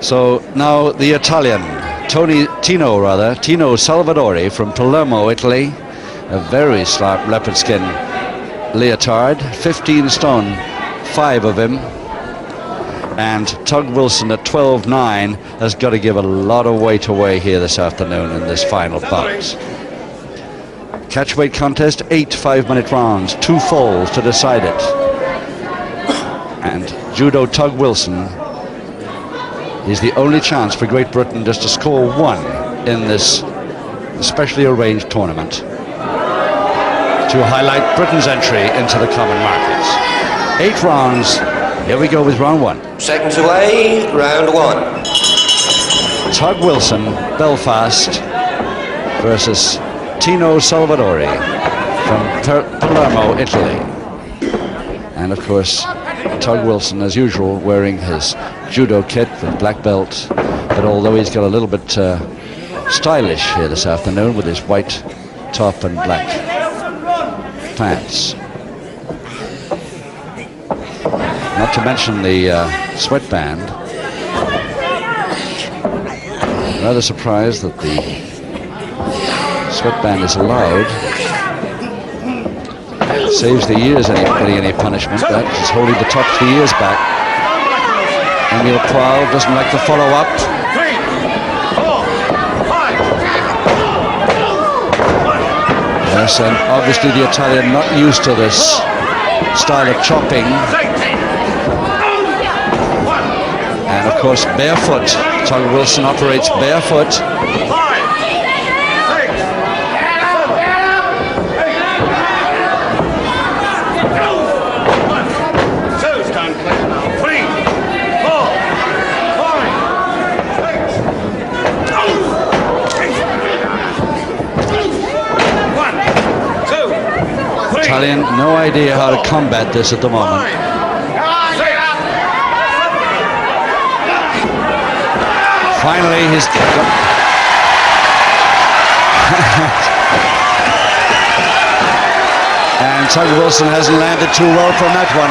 So now the Italian, Tino Salvadore from Palermo, Italy. A very sharp leopard skin leotard, 15 stone, 5 of him. And Tug Wilson at 12.9 has got to give a lot of weight away here this afternoon in this final bout. Catchweight contest, 8 5-minute rounds, 2 falls to decide it. And Judo Tug Wilson is the only chance for Great Britain just to score 1 in this specially arranged tournament to highlight Britain's entry into the common markets. 8 rounds. Here we go with round 1. Seconds away, round 1. Tug Wilson, Belfast versus Tino Salvadore from Palermo, Italy. And of course, Tug Wilson, as usual, wearing his judo kit with black belt. But although he's got a little bit stylish here this afternoon with his white top and black pants. Not to mention the sweatband. Rather surprised that the sweatband is allowed. Saves the ears getting any punishment. That is holding the top of the ears back. Emil Proud doesn't like to follow up. Yes, and obviously the Italian not used to this style of chopping. And of course, barefoot. Tug Wilson operates barefoot. Italian, no idea how to combat this at the moment. Finally, he's and Tug Wilson hasn't landed too well from that one.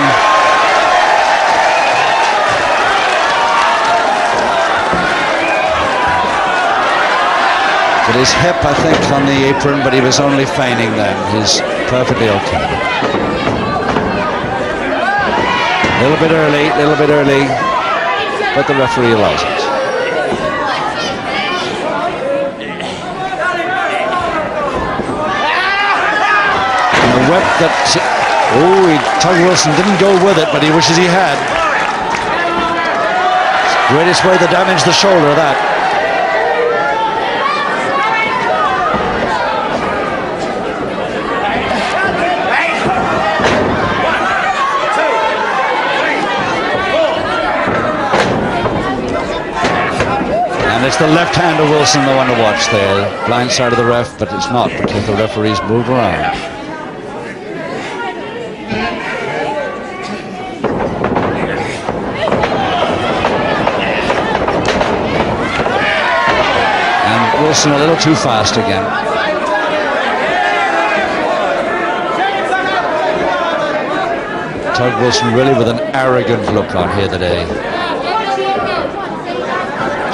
With his hip, I think, on the apron, but he was only feigning then. He's perfectly okay. A little bit early, but the referee allows it. Whip that, Tug Wilson didn't go with it, but he wishes he had. Greatest way to damage the shoulder, that. And it's the left hand of Wilson, the one to watch there. Blind side of the ref, but it's not because the referees move around. Wilson a little too fast again. Tug Wilson really with an arrogant look on here today.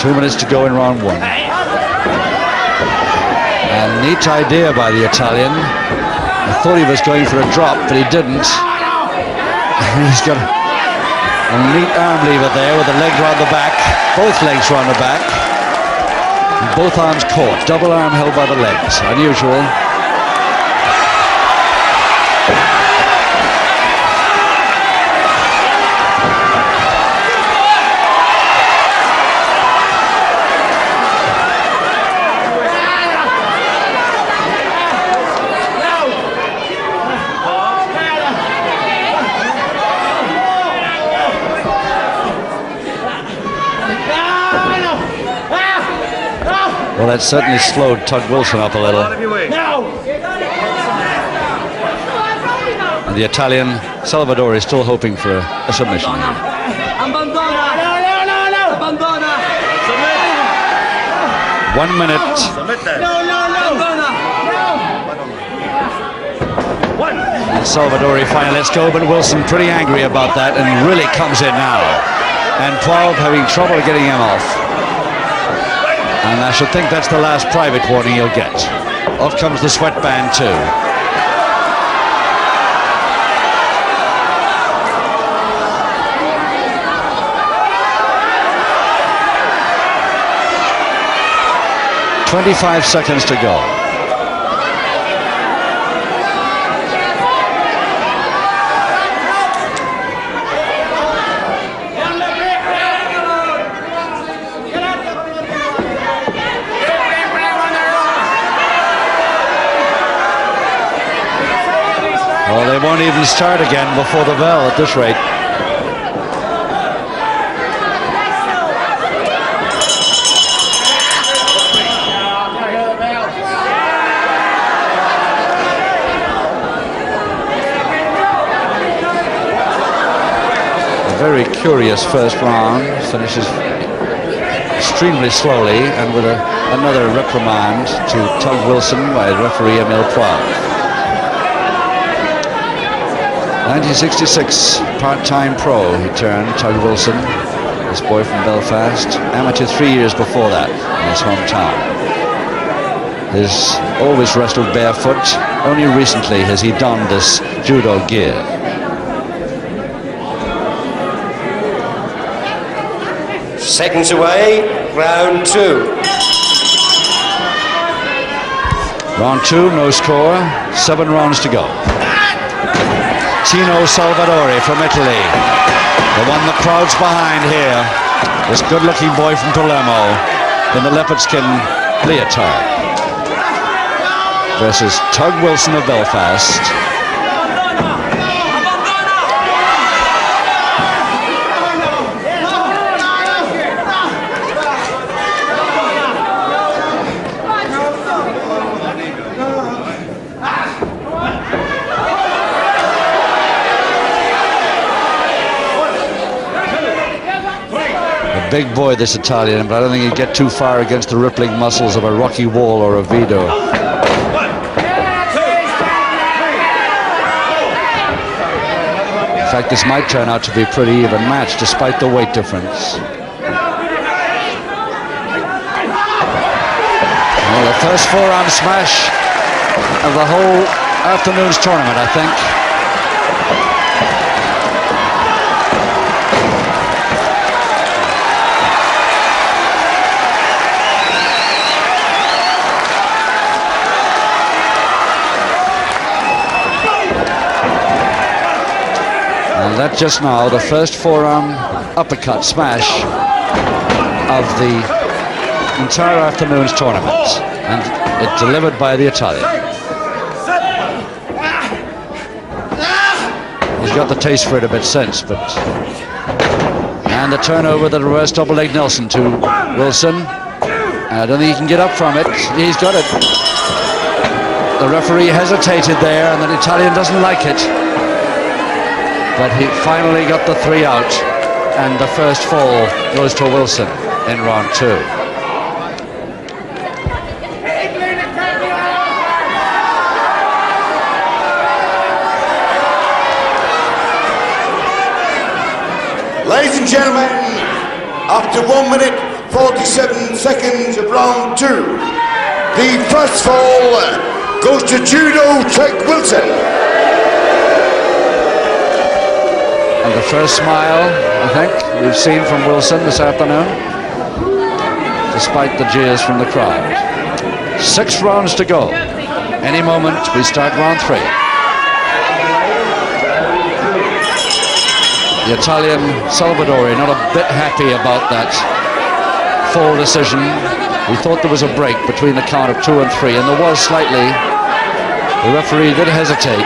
2 minutes to go in round 1. And neat idea by the Italian. I thought he was going for a drop, but he didn't. He's got a neat arm lever there with the legs around the back. Both legs around the back. And both arms caught, double arm held by the legs, unusual. Well, that certainly slowed Tug Wilson up a little. And the Italian, Salvadore, is still hoping for a submission. 1 minute. And Salvadore finally lets go, but Wilson pretty angry about that and really comes in now. and 12 having trouble getting him off. And I should think that's the last private warning he'll get. Off comes the sweatband too. "25 seconds to go." Well, they won't even start again before the bell at this rate. A very curious first round. Finishes extremely slowly and with another reprimand to Tug Wilson by referee Emile Poivre. 1966, part-time pro, he turned, Tug Wilson, this boy from Belfast, amateur 3 years before that in his hometown. He's always wrestled barefoot. Only recently has he donned this judo gear. Seconds away, round 2. Round 2, no score, 7 rounds to go. Tino Salvadore from Italy, the one the crowd's behind here. This good-looking boy from Palermo in the leopard skin leotard versus Tug Wilson of Belfast. Big boy, this Italian, but I don't think he'd get too far against the rippling muscles of a Rocky Wall or a Vito. In fact, this might turn out to be a pretty even match, despite the weight difference. Well, the first forearm smash of the whole afternoon's tournament, I think. That just now, the first forearm uppercut smash of the entire afternoon's tournament, and it delivered by the Italian. He's got the taste for it a bit since, but... And the turnover, the reverse double leg Nelson to Wilson. I don't think he can get up from it. He's got it. The referee hesitated there, and the Italian doesn't like it. But he finally got the 3 out, and the first fall goes to Wilson in round 2. Ladies and gentlemen, after 1 minute 47 seconds of round 2, the first fall goes to Judo Tug Wilson. And the first smile, I think, we've seen from Wilson this afternoon, despite the jeers from the crowd. 6 rounds to go. Any moment, we start round 3. The Italian Salvadore not a bit happy about that fall decision. We thought there was a break between the count of 2 and 3, and there was slightly. The referee did hesitate.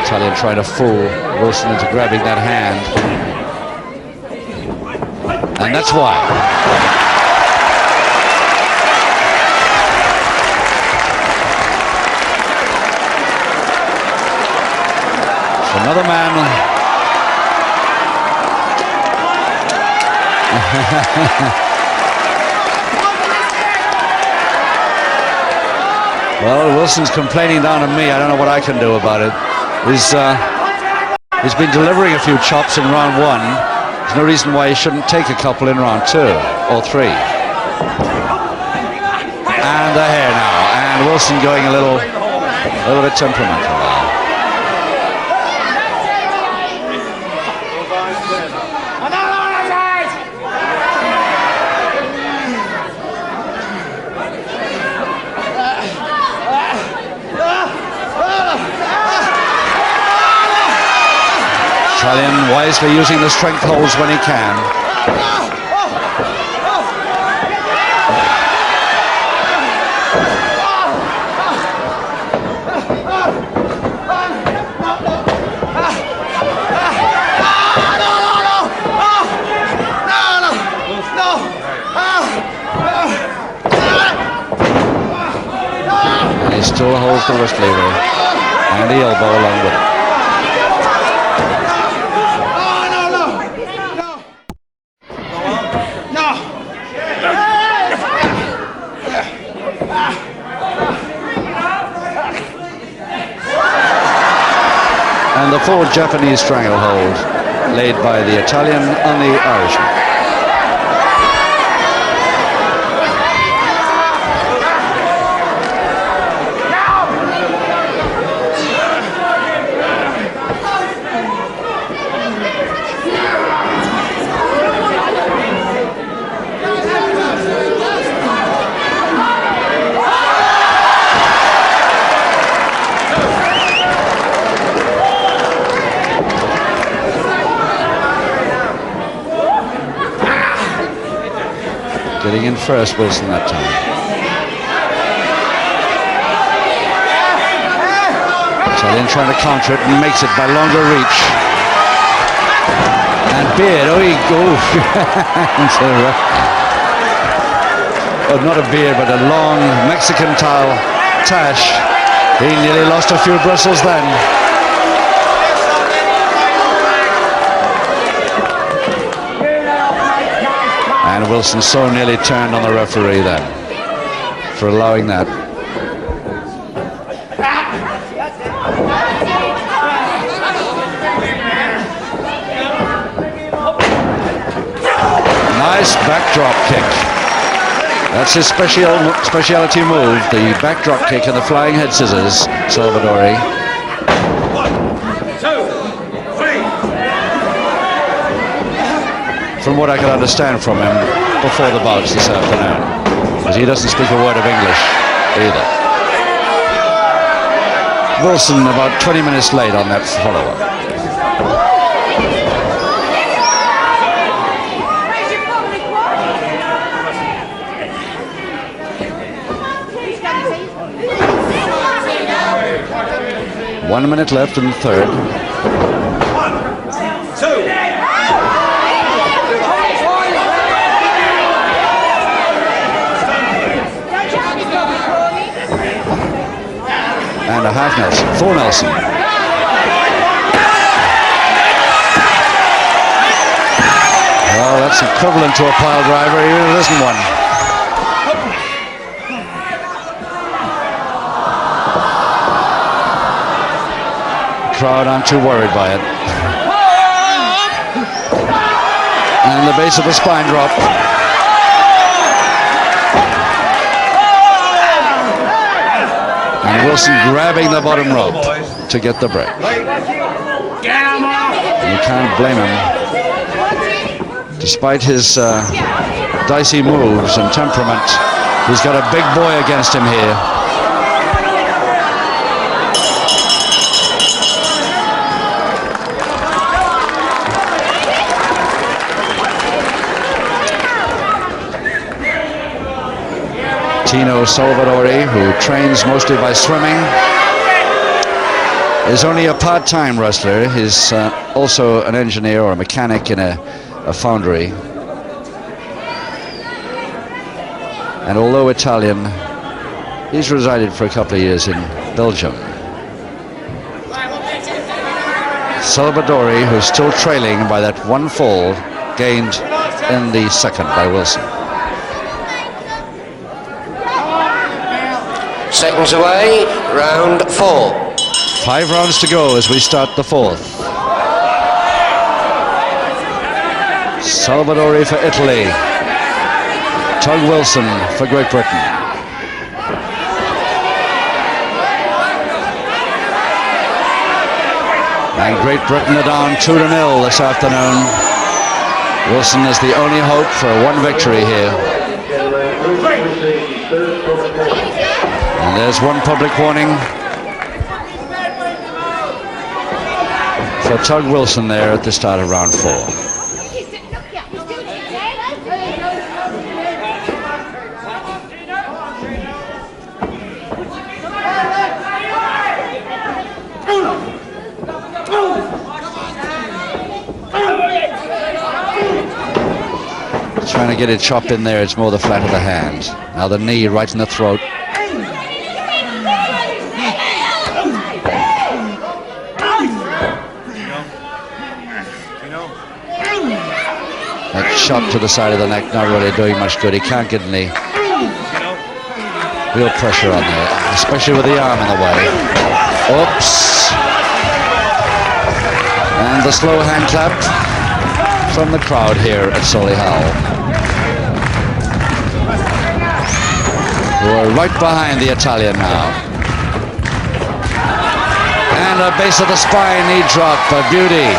Italian trying to fool Wilson into grabbing that hand. And that's why. So another man. Well, Wilson's complaining down to me. I don't know what I can do about it. He's been delivering a few chops in round 1. There's no reason why he shouldn't take a couple in round 2 or 3. And the hair now, and Wilson going a little bit temperamental now. Italian wisely using the strength holds when he can. And he still holds the wrist lever and the elbow along with it. And the full Japanese stranglehold laid by the Italian on the Irishman. Getting in first, Wilson, that time. Italian trying to counter it and makes it by longer reach. And Beard, oh, not a beard, but a long Mexican towel tash. He nearly lost a few bristles then. And Wilson so nearly turned on the referee then for allowing that. Nice backdrop kick. That's his specialty move, the backdrop kick and the flying head scissors, Salvadore. 1, 2, 3. From what I could understand from him before the bouts this afternoon, because he doesn't speak a word of English either. Wilson about 20 minutes late on that follow-up. One minute left in the third. 1, 2. And a half Nelson, full Nelson. Well, that's equivalent to a pile driver, even if it isn't one. The crowd aren't too worried by it. And the base of the spine drop. And Wilson grabbing the bottom rope to get the break. You can't blame him. Despite his dicey moves and temperament, he's got a big boy against him here. Tino Salvadore, who trains mostly by swimming, is only a part-time wrestler. He's also an engineer or a mechanic in a foundry. And although Italian, he's resided for a couple of years in Belgium. Salvadore, who's still trailing by that one fall gained in the second by Wilson. Seconds away, round 4. 5 rounds to go as we start the 4th. Salvadore for Italy. Tug Wilson for Great Britain. And Great Britain are down 2-0 this afternoon. Wilson is the only hope for one victory here. And there's one public warning for Tug Wilson there at the start of round 4. Trying to get it chopped in there, it's more the flat of the hand. Now the knee right in the throat. That shot to the side of the neck, not really doing much good. He can't get any real pressure on there, especially with the arm in the way. Oops. And the slow hand clap from the crowd here at Solihull, who are right behind the Italian now. And a base of the spine knee drop, a beauty.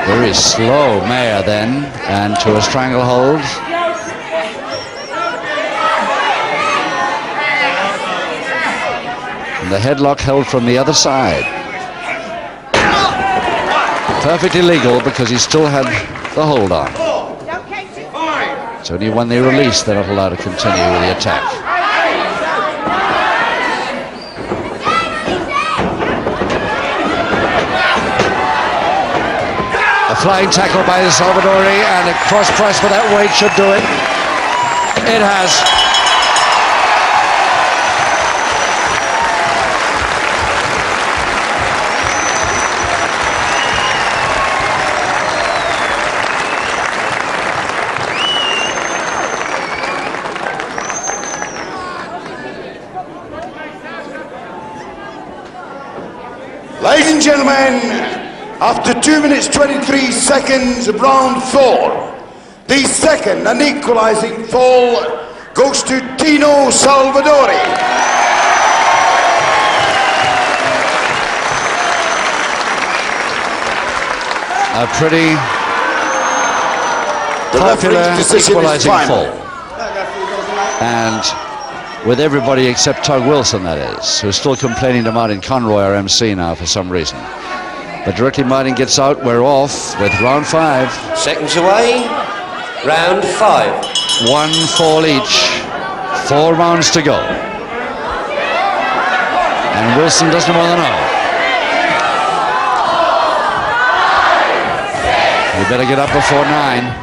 Very slow mare then, and to a stranglehold. And the headlock held from the other side. Perfectly legal because he still had the hold on. It's only when they release they're not allowed to continue with the attack. A flying tackle by the Salvadore, and a cross press for that weight should do it. It has. Ladies and gentlemen, after 2 minutes 23 seconds of round 4, the second and equalising fall goes to Tino Salvadore. A pretty popular equalising fall. And with everybody except Tug Wilson, that is, who's still complaining to Martin Conroy, our MC now, for some reason. But directly Martin gets out, we're off with round 5. Seconds away, round 5. 1 fall each, 4 rounds to go. And Wilson doesn't want to know. You better get up before 9.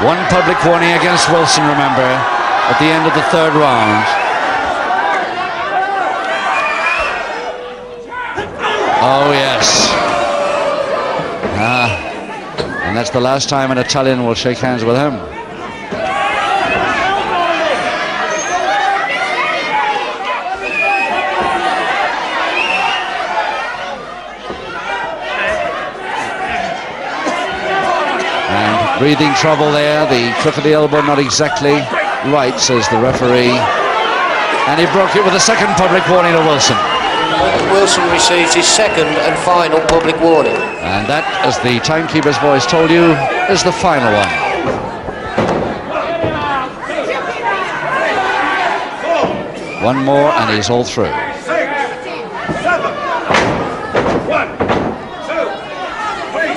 One public warning against Wilson, remember, at the end of the 3rd round. Oh, yes. And that's the last time an Italian will shake hands with him. Breathing trouble there, the crook of the elbow not exactly right, says the referee. And he broke it with a second public warning to Wilson. Wilson receives his second and final public warning. And that, as the timekeeper's voice told you, is the final one. One more and he's all through. 6, 7, 1, 2, 3,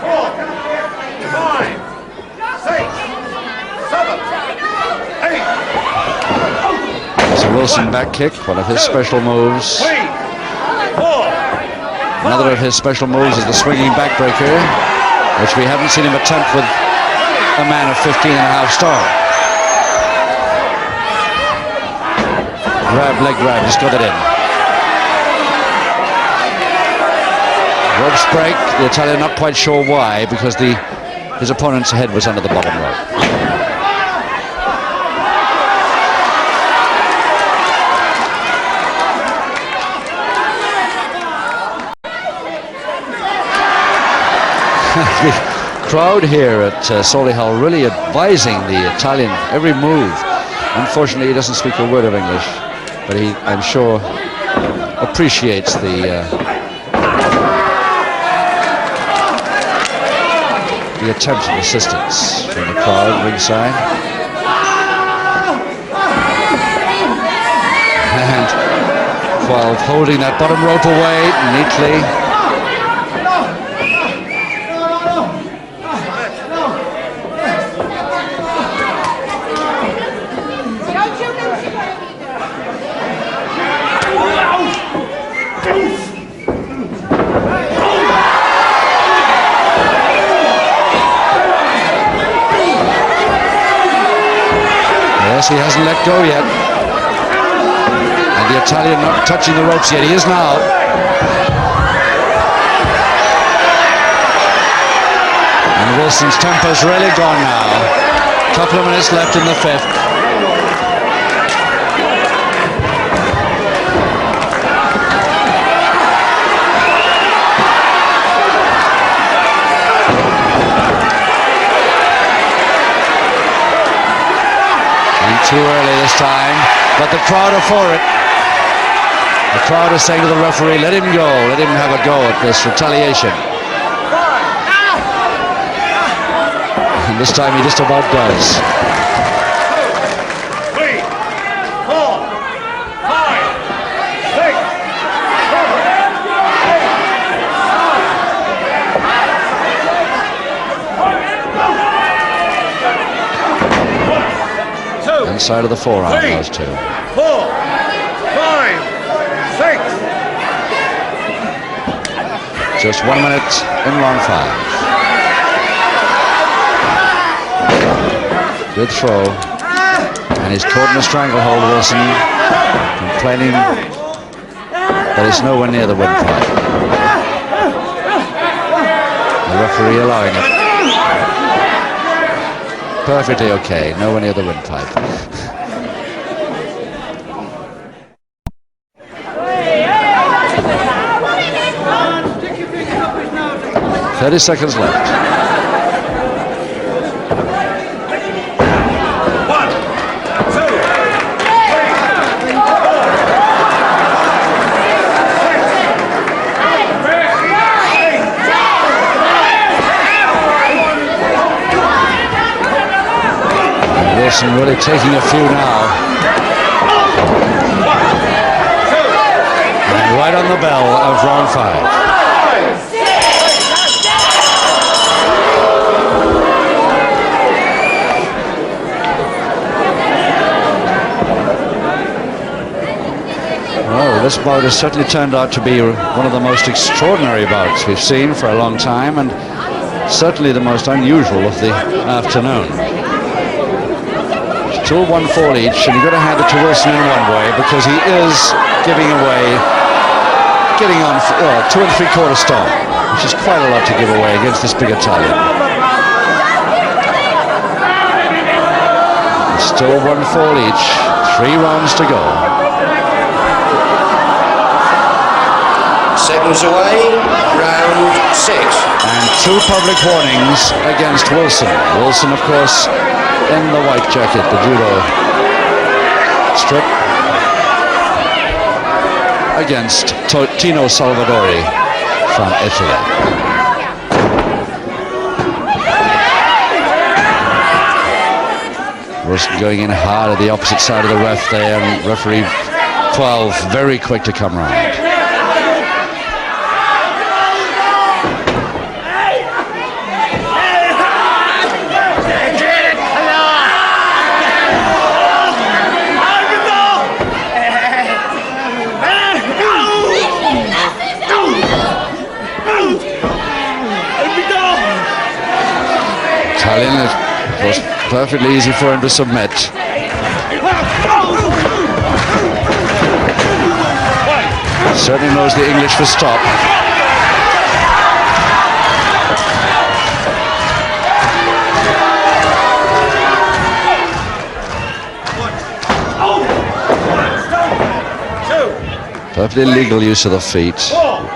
4, 5, 6, 7, 8. It's a Wilson back kick, one of his special moves. 3, 4. Another of his special moves is the swinging backbreaker, which we haven't seen him attempt with a man of 15.5 stone. leg grab, just got it in. Ropes break, the Italian not quite sure why, because his opponent's head was under the bottom rope. The crowd here at Solihull really advising the Italian every move. Unfortunately, he doesn't speak a word of English, but he, I'm sure, appreciates the attempt at assistance from the crowd ringside. And 12 holding that bottom rope away neatly. He hasn't let go yet. And the Italian not touching the ropes yet. He is now. And Wilson's temper's really gone now. Couple of minutes left in the fifth. Too early this time, but the crowd are for it. The crowd is saying to the referee, let him go, let him have a go at this retaliation. And this time he just about does. 3, 4, 5, 6, 7, 2, Inside of the forearm, 3, those two. 4, 5, 6. Just 1 minute in round 5. Good throw. And he's caught in a stranglehold, Wilson, complaining that he's nowhere near the windpipe. The referee allowing it. Perfectly okay, nowhere near the windpipe. 30 seconds left. 1, 2, 3, 4, 5, 6. Wilson really taking a few now. And right on the bell of round 5. Oh, this bout has certainly turned out to be one of the most extraordinary bouts we've seen for a long time, and certainly the most unusual of the afternoon. Still 1 fall each, and you've got to hand it to Wilson in one way because he is getting on 2 3/4 stone, which is quite a lot to give away against this big Italian. Still 1 fall each, 3 rounds to go. Seconds away, round 6. And 2 public warnings against Wilson. Wilson, of course, in the white jacket, the judo strip, against Tino Salvadore from Italy. Wilson going in hard at the opposite side of the ref there, and referee 12 very quick to come round. Italian, it was perfectly easy for him to submit. Certainly knows the English for stop. Perfectly legal use of the feet. 4,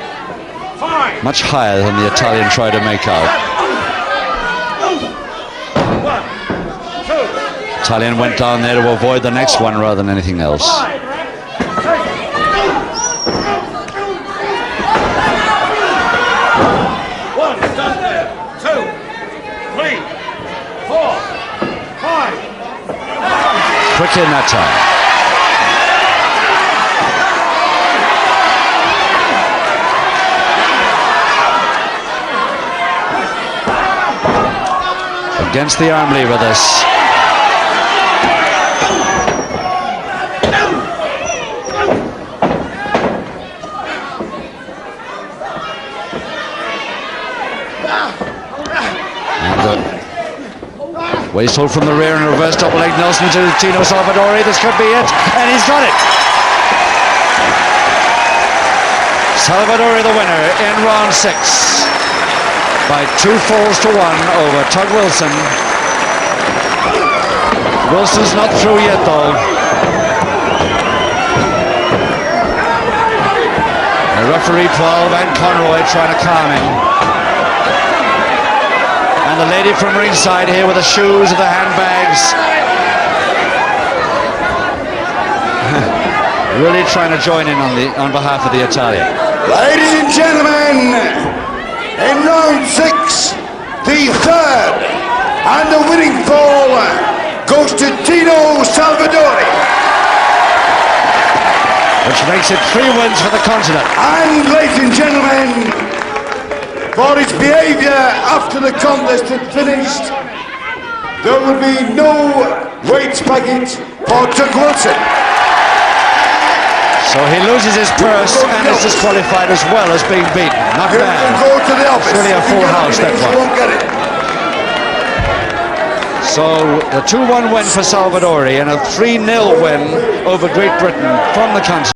5, Much higher than the Italian tried to make out. 1, 2, Italian went down there to avoid the next one rather than anything else. 5, 6. 1, done there. 2, 3, 4, 5. Quick in that time. Against the arm lever this. Waist hold from the rear and reverse double leg Nelson to Tino Salvadore. This could be it, and he's got it. Salvadore the winner in round 6 by 2 falls to 1 over Tug Wilson. Wilson's not through yet though. The referee 12 and Conroy trying to calm him. And the lady from ringside here with the shoes and the handbags. Really trying to join in on behalf of the Italian. Ladies and gentlemen, in round 6, the third and the winning fall goes to Tino Salvadore. Which makes it 3 wins for the continent. And ladies and gentlemen, for his behaviour after the contest had finished, there will be no weights package for Tug Wilson. So he loses his purse and is disqualified as well as being beaten. Not He'll bad. go to the office. It's really a full house, that He one. won't get it. So a 2-1 win for Salvadore and a 3-0 win over Great Britain from the continent.